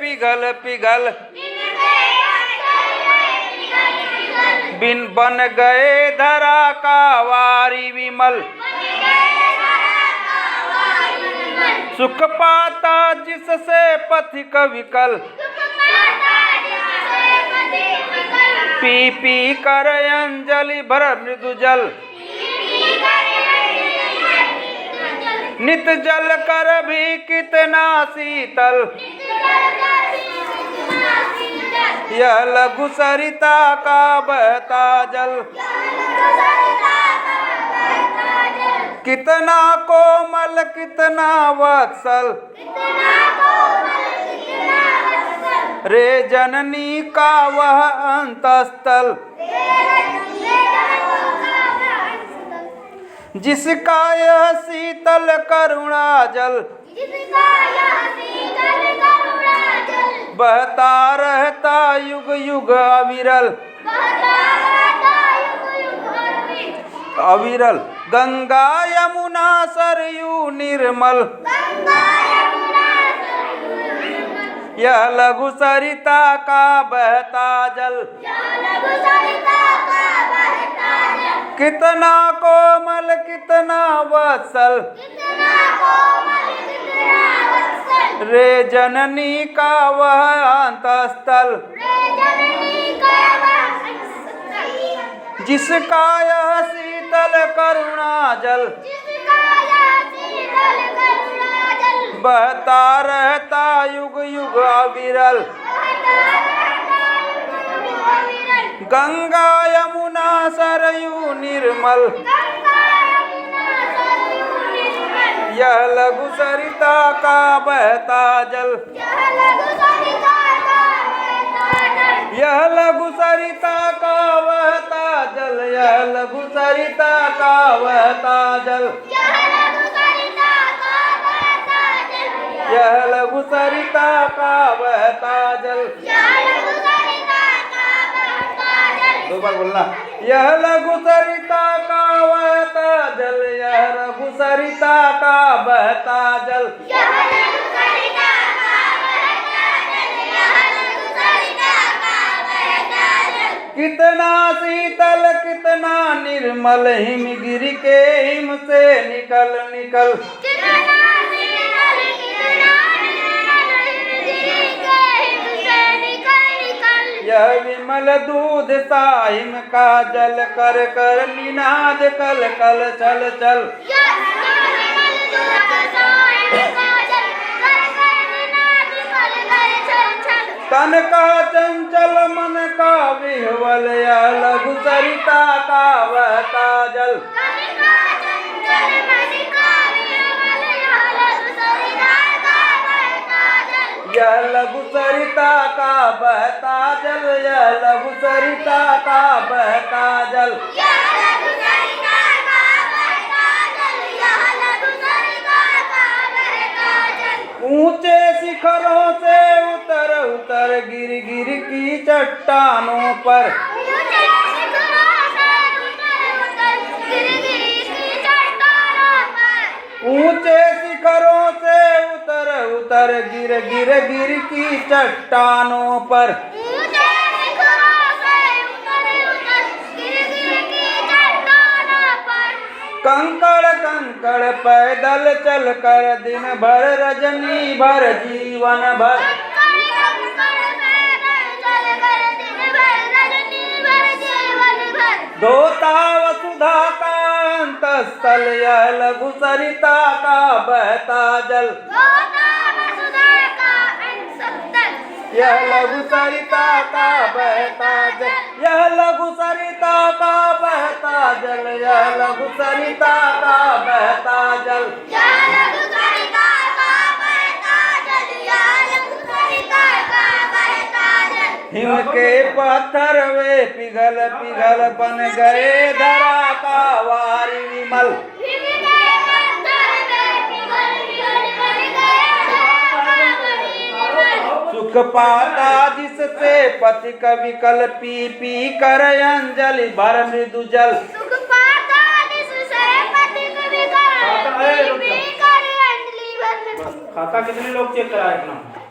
पिघल पिघल बिन बन गए धरा का वारी विमल। सुख पाता जिससे पथिक विकल पी पी कर अंजलि भर मृदु जल। नित जल कर भी कितना शीतल यह लघु सरिता का बहता जल। कितना कोमल कितना वत्सल रे जननी का वह अंतस्थल। जिसका यह शीतल करुणा जल बहता रहता युग युग अविरल अविरल। गंगा यमुना सरयू निर्मल यह लघु सरिता का बहता जल। कितना कोमल कितना वत्सल रे जननी का वह अंतस्थल। जिसका यह शीतल करुणा जल बहता रहता युग युग अविरल। गंगा यमुना सरयू निर्मल यह लघु सरिता का बहता जल। यह लघु सरिता का बहता जल यह लघु सरिता का बहता जल। यह लघु सरिता का बहता जल। दो बार बोलना। यह लघु सरिता का बहता जल यह लघु सरिता का बहता जल। कितना शीतल कितना निर्मल हिमगिरी के हिम से निकल निकल। यह विमल दूध साहिम का जल कर कर निनाद कल कल चल चल। तन का चंचल मन का विह्वल यह लघु सरिता का बहता जल। यह लघु सरिता का बहता जल यह लघु सरिता का बहता जल। ऊंचे शिखरों से उतर उतर गिर गिर की चट्टानों पर। ऊंचे शिखरों से उतर उतर गिर गिर गिर की चट्टानों पर। कंकड़ कंकड़ पैदल चल कर दिन भर रजनी भर जीवन भर। धोता वसुधा का अंतस्थल यह लघु सरिता का बहता जल। यह लघु सरिता का बहता जल यह लघु सरिता का बहता जल यह लघु सरिता का बहता जल। हिम के पत्थर वे पिघल पिघल बन गए धरा का वारी विमल। सुख पाता जिससे पथिक विकल पी पी कर अंजलि भर मृदु जल। खाता कितने लोग चेक कराए अपना।